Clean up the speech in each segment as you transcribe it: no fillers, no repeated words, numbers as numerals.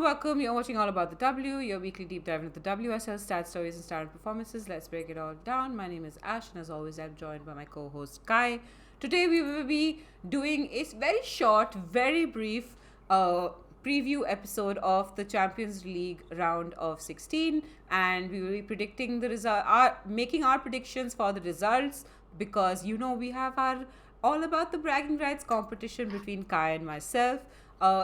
welcome. You're watching All About the W, your weekly deep dive into the WSL stats, stories, and starting performances. Let's break it all down. My name is Ash, and as always, I'm joined by my co-host Kai. Today, we will be doing a very short, very brief preview episode of the Champions League round of 16, and we will be predicting the result, making our predictions for the results because we have our all about the bragging rights competition between Kai and myself.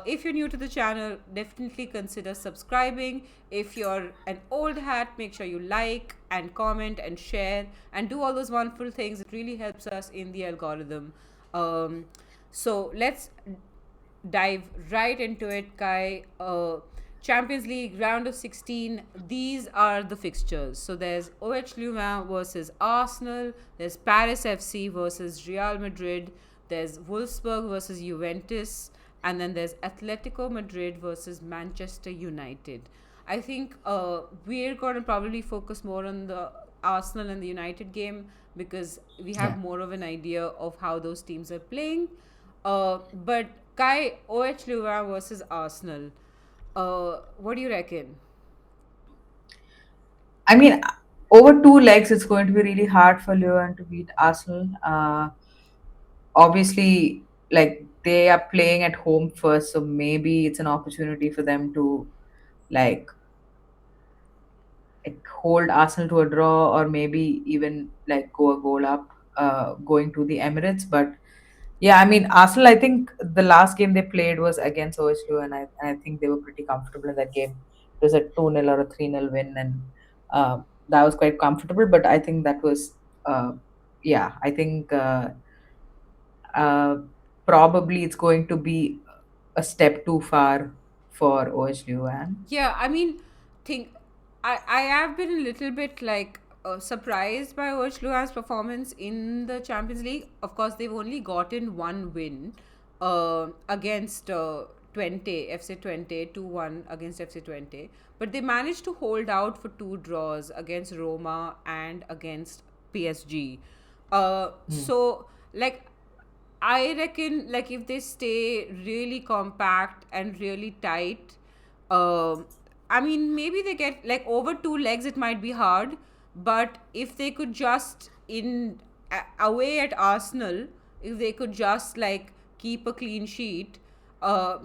If you're new to the channel, definitely consider subscribing. If you're an old hat, make sure you like and comment and share and do all those wonderful things. It really helps us in the algorithm. So let's dive right into it, Kai. Champions League round of 16. These are the fixtures. So there's OH Leuven versus Arsenal. There's Paris FC versus Real Madrid. There's Wolfsburg versus Juventus. And then there's Atletico Madrid versus Manchester United. I think we're going to probably focus more on the Arsenal and the United game because we have more of an idea of how those teams are playing. But Kai, OH Leuven versus Arsenal. What do you reckon? I mean, over two legs, it's going to be really hard for Lyon to beat Arsenal. Obviously, like they are playing at home first, so maybe it's an opportunity for them to like hold Arsenal to a draw, or maybe even like go a goal up, going to the Emirates. But yeah, I mean, Arsenal. I think the last game they played was against OSU, and I think they were pretty comfortable in that game. It was a 2-0 or a 3-0 win, and that was quite comfortable. But I think that was, yeah, I think uh, probably it's going to be a step too far for OSU. And Yeah, I mean, think I have been a little bit like surprised by OH Leuven's performance in the Champions League. Of course, they've only gotten one win against Twente, FC Twente, 2-1 against FC Twente. But they managed to hold out for two draws against Roma and against PSG. So, like, I reckon, like, if they stay really compact and really tight, um, I mean, maybe they get like over two legs. It might be hard, but if they could just away at Arsenal, if they could just like keep a clean sheet,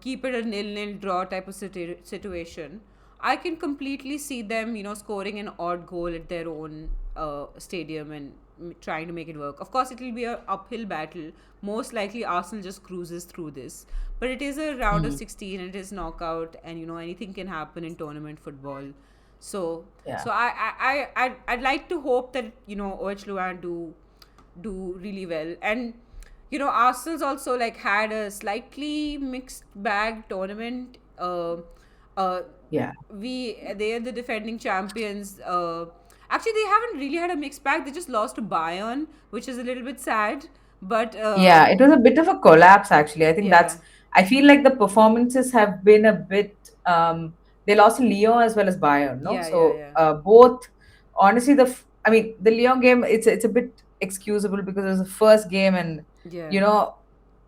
keep it a nil-nil draw type of situation, I can completely see them, scoring an odd goal at their own stadium and trying to make it work. Of course, it will be a uphill battle. Most likely, Arsenal just cruises through this. But it is a round of Mhm. 16. It is knockout, and anything can happen in tournament football. So, Yeah. so I'd like to hope that OH Leuven do really well. And Arsenal's also like had a slightly mixed bag tournament. Uh, Yeah. they are the defending champions. Actually, they haven't really had a mixed bag. They just lost to Bayern, which is a little bit sad. But Yeah, it was a bit of a collapse actually. I think yeah, I feel like the performances have been a bit they lost to Lyon as well as Bayern, no? yeah, yeah, So yeah, both honestly I mean the Lyon game, it's a bit excusable because it was the first game, and yeah, you know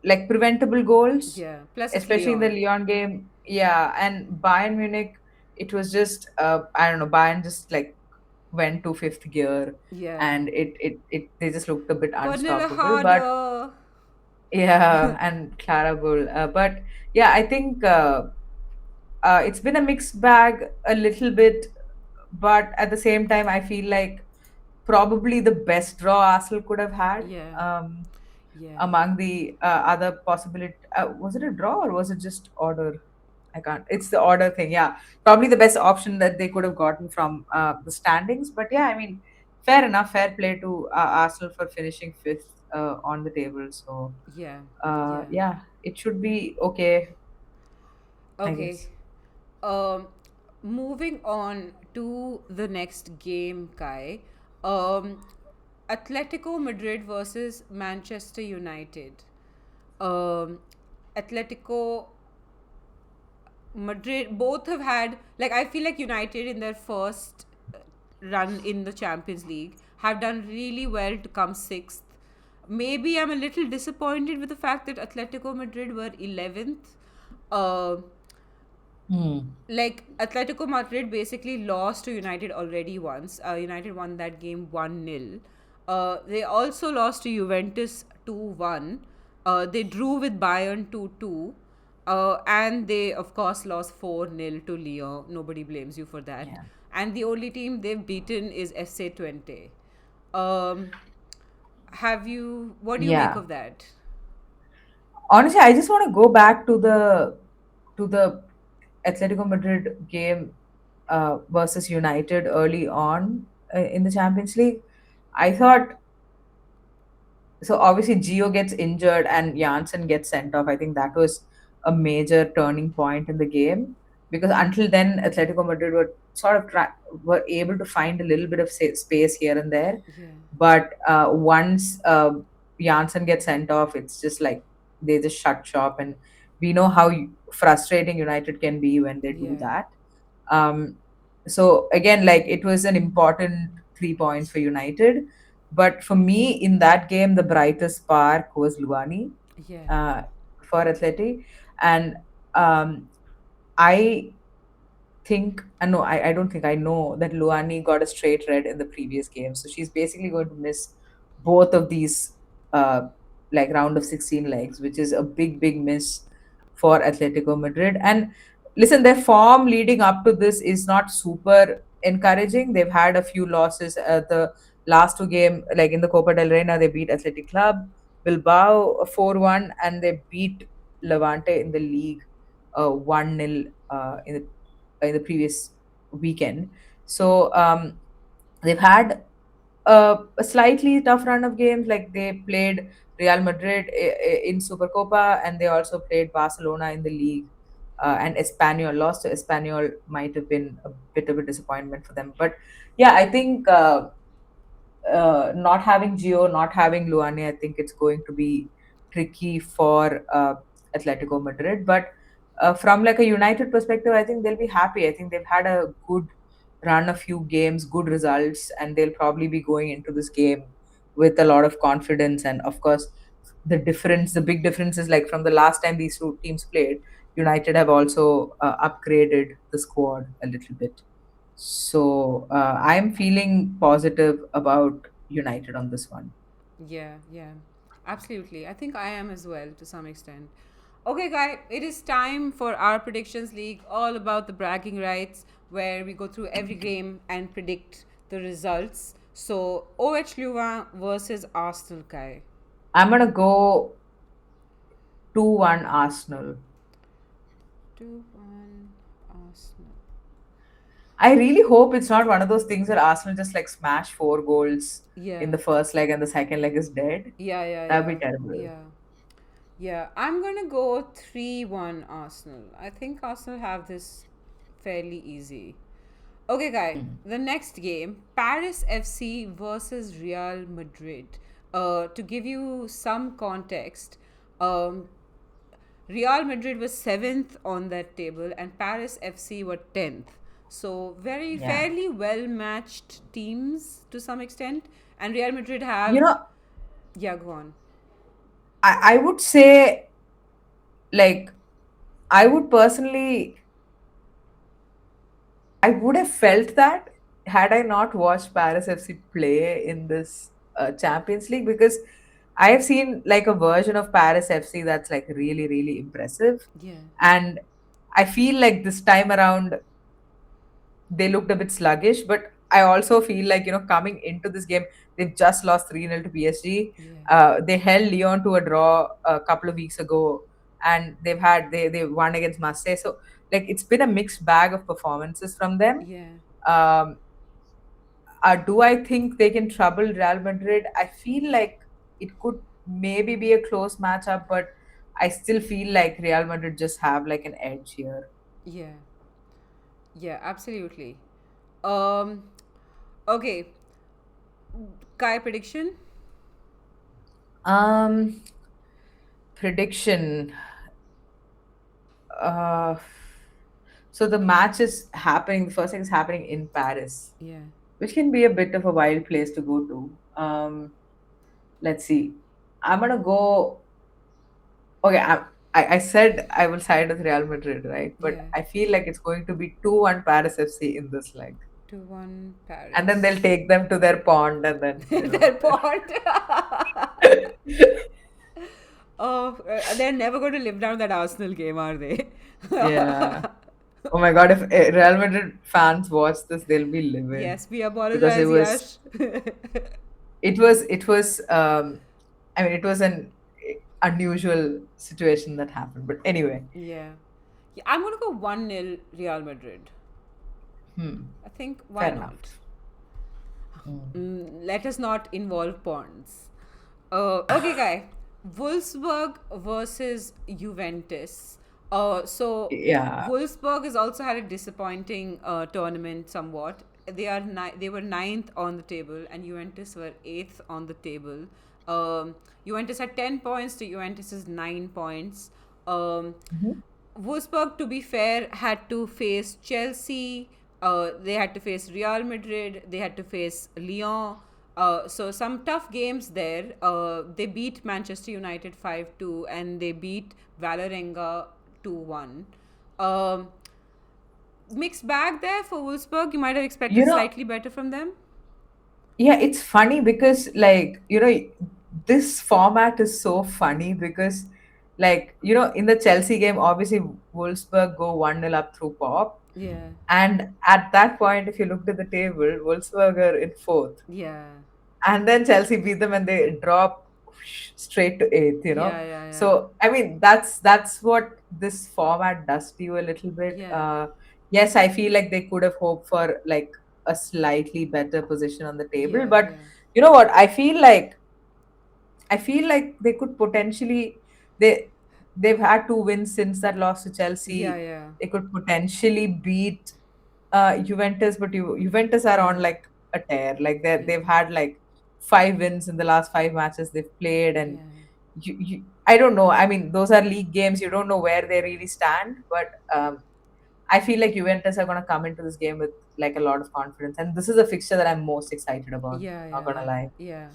like preventable goals, yeah. Plus, it's especially in the Leon. Lyon game. Yeah, and Bayern Munich, it was just I don't know, Bayern just like went to fifth gear, Yeah, and it they just looked a bit Cornelia unstoppable. But harder. yeah, and Clara Bull. But yeah, I think it's been a mixed bag a little bit, but at the same time, I feel like probably the best draw Arsenal could have had Yeah, yeah. among the other possibility. Was it a draw or was it just order? I can't. It's the order thing. Yeah, probably the best option that they could have gotten from the standings. But yeah, I mean, fair enough. Fair play to Arsenal for finishing fifth on the table. So Yeah, yeah. yeah, it should be okay, I Okay. guess. Um, moving on to the next game, Kai. Um, Atletico Madrid versus Manchester United. Um, Atletico Madrid both have had, like, I feel like United in their first run in the Champions League have done really well to come sixth. Maybe I'm a little disappointed with the fact that Atletico Madrid were 11th. Uh, Hmm. Like Atletico Madrid basically lost to United already once. United won that game 1-0. They also lost to Juventus 2-1. They drew with Bayern 2-2. And they, of course, lost 4-0 to Lyon. Nobody blames you for that. Yeah. And the only team they've beaten is FC Twente. Um, what do you make Yeah. of that? Honestly, I just want to go back to the Atletico Madrid game versus United early on in the Champions League. I thought so. Obviously, Gio gets injured and Janssen gets sent off. I think that was a major turning point in the game because until then, Atletico Madrid were were able to find a little bit of space here and there. Yeah, But once Janssen gets sent off, it's just like they just shut shop, and we know how frustrating United can be when they do yeah, that. Um, so again, like it was an important 3 points for United, but for me in that game, the brightest spark was Luani yeah, uh, for Atleti, and I think no, I don't think I know that Luani got a straight red in the previous game. So she's basically going to miss both of these like round of 16 legs, which is a big miss for Atletico Madrid. And listen, their form leading up to this is not super encouraging. They've had a few losses at the last two game, like in the Copa del Reina, they beat Athletic Club, Bilbao 4-1, and they beat Levante in the league 1-0 in the previous weekend. So they've had a slightly tough run of games. Like they played Real Madrid in Supercopa, and they also played Barcelona in the league. And Espanyol lost to Espanyol might have been a bit of a disappointment for them. But yeah, I think not having Gio, not having Luane, I think it's going to be tricky for Atletico Madrid. But from like a United perspective, I think they'll be happy. I think they've had a good run, a few games, good results, and they'll probably be going into this game with a lot of confidence. And of course, the big difference is like from the last time these two teams played, United have also upgraded the squad a little bit. So I'm feeling positive about United on this one. yeah, yeah. Absolutely. I think I am as well to some extent. Okay, guy, it is time for our predictions league, all about the bragging rights, where we go through every game and predict the results. So, OH Leuven versus Arsenal, guy. I'm gonna go 2-1 Arsenal. 2-1 Arsenal. I really hope it's not one of those things where Arsenal just like smash 4 goals in Yeah, the first leg and the second leg is dead. yeah, yeah, That'd be yeah, terrible. yeah. Yeah, I'm gonna go 3-1 Arsenal. I think Arsenal have this fairly easy. Okay, guy. Mm. The next game, Paris FC versus Real Madrid. To give you some context, um, Real Madrid was seventh on that table, and Paris FC were 10th. So very Yeah. fairly well matched teams to some extent. And Real Madrid You have, know, yeah, go on. I would say like I would personally I would have felt that had I not watched Paris FC play in this Champions League because I have seen like a version of Paris FC that's like really impressive, Yeah, and I feel like this time around they looked a bit sluggish. But I also feel like coming into this game they've just lost 3-0 to PSG. yeah, They held Lyon to a draw a couple of weeks ago, and they won against Marseille. So like it's been a mixed bag of performances from them. yeah, Um, do I think they can trouble Real Madrid? I feel like it could maybe be a close matchup, but I still feel like Real Madrid just have like an edge here. yeah, yeah, absolutely. Um, okay, Kai prediction. Um, Prediction. Uh, so the match is happening. The first thing is happening in Paris, Yeah, which can be a bit of a wild place to go to. Let's see. I'm gonna go. Okay, I said I will side with Real Madrid, right? But Yeah. I feel like it's going to be 2-1 Paris FC in this leg. 2-1 And then they'll Paris. take them to their pond and then, Their pond. Oh, they're never going to live down that Arsenal game, are they? yeah. Oh my God, if Real Madrid fans watch this, they'll be livid Yes, we because apologize, Yash. it was I mean it was an unusual situation that happened. But anyway, Yeah. Yeah, I'm going to go 1-0 Real Madrid. hmm, I think why fair enough. not? Hmm. Let us not involve ponds. Okay, Guy. Wolfsburg versus Juventus. So Yeah. Wolfsburg has also had a disappointing tournament somewhat. They were ninth on the table, and Juventus were eighth on the table. Juventus had 10 points to Juventus's 9 points. Um, Mhm. Wolfsburg, to be fair, had to face Chelsea. They had to face Real Madrid. They had to face Lyon. So some tough games there. They beat Manchester United 5-2, and they beat Valerenga 2-1. Um, Mixed bag there for Wolfsburg. You might have You expected know, slightly better from them. yeah, it's funny because this format is so funny because in the Chelsea game, obviously Wolfsburg go 1-0 up through Pop. Yeah, And at that point, if you looked at the table, Wolfsburg are in fourth. yeah, And then Chelsea beat them and they drop straight to eighth. yeah, yeah, yeah, So I mean that's what this format does to you a little bit. yeah, Yes, I feel like they could have hoped for like a slightly better position on the table, yeah, but yeah, you know what? I feel like they could potentially they've had two wins since that loss to yeah, Chelsea. yeah, They could potentially beat Juventus, but Juventus are on yeah, like a tear. Like yeah, they've had like 5 wins in the last 5 matches they've played, and yeah. I don't know. I mean, those are league games. You don't know where they really stand, but I feel like Juventus are going to come into this game with like a lot of confidence, and this is a fixture that I'm most excited about. Yeah, Not yeah, gonna yeah, lie. yeah.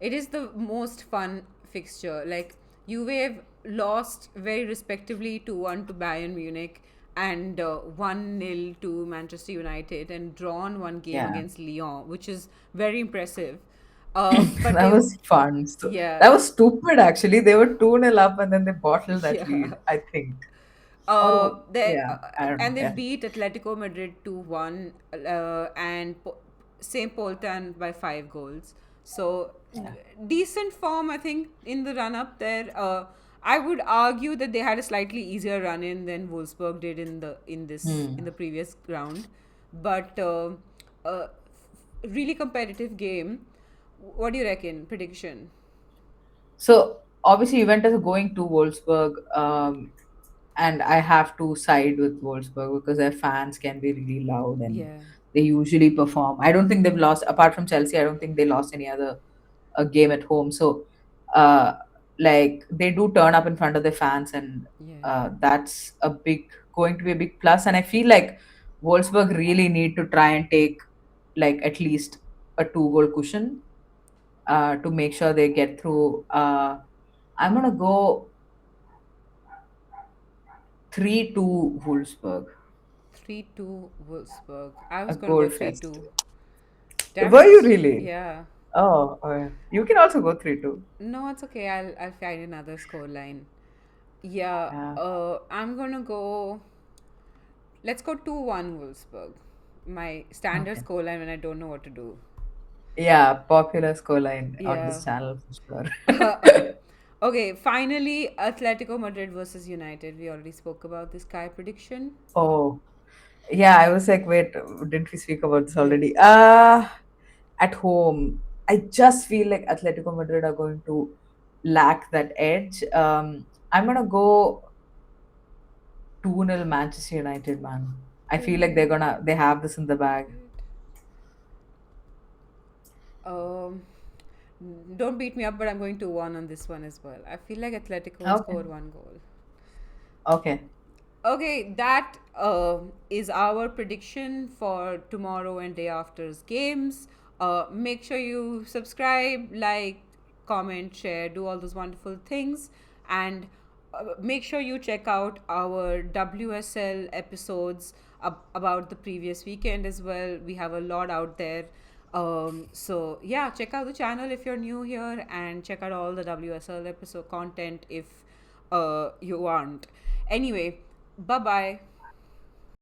It is the most fun fixture. Like Juve have lost very respectively 2-1 to Bayern Munich and 1-0 to Manchester United and drawn one game Yeah. against Lyon, which is very impressive. But That they've was fun. So yeah, that was stupid actually. They were 2-0 up and then they bottled that yeah. lead, I think. Or That yeah, I don't know. and they Yeah. beat Atletico Madrid 2-1 and Saint Poltan by 5 goals. So Yeah. decent form, I think, in the run up there. I would argue that they had a slightly easier run in than Wolfsburg did in Hmm. the previous round, but uh, really competitive game. What do you reckon? Prediction? So obviously Juventus are going to Wolfsburg, and I have to side with Wolfsburg because their fans can be really loud and Yeah, they usually perform. I don't think they've lost apart from Chelsea. I don't think they lost any other game at home. So uh, like they do turn up in front of their fans, and yeah, that's a big going to be a big plus. And I feel like Wolfsburg really need to try and take like at least a 2-goal cushion to make sure they get through. I'm gonna go 3-2 Wolfsburg. 3-2 Wolfsburg. I A was gonna go goal three fest. two. Damn Were you it. really? Yeah. Oh, you can also go 3-2. No, it's okay. I'll find another score line. Yeah. Yeah. I'm gonna go. Let's go 2-1 Wolfsburg. My standard Okay. score line when I don't know what to do. Yeah, popular scoreline on Yeah. this channel for sure. Okay. Finally, Atletico Madrid versus United. We already spoke about this Sky prediction. Oh, yeah, I was like, wait, didn't we speak about this Yeah. already? At home, I just feel like Atletico Madrid are going to lack that edge. I'm gonna go 2-0 Manchester United, man. I feel like 2-0 they have this in the bag. United. Um, don't beat me up, but I'm going 2-1 on this one as well. I feel like Atletico will Okay. score 1 goal. Okay. Okay, that is our prediction for tomorrow and day after's games. Make sure you subscribe, like, comment, share, do all those wonderful things. And make sure you check out our WSL episodes about the previous weekend as well. We have a lot out there. So yeah, check out the channel if you're new here, and check out all the WSL episode content if you aren't. Anyway, bye bye.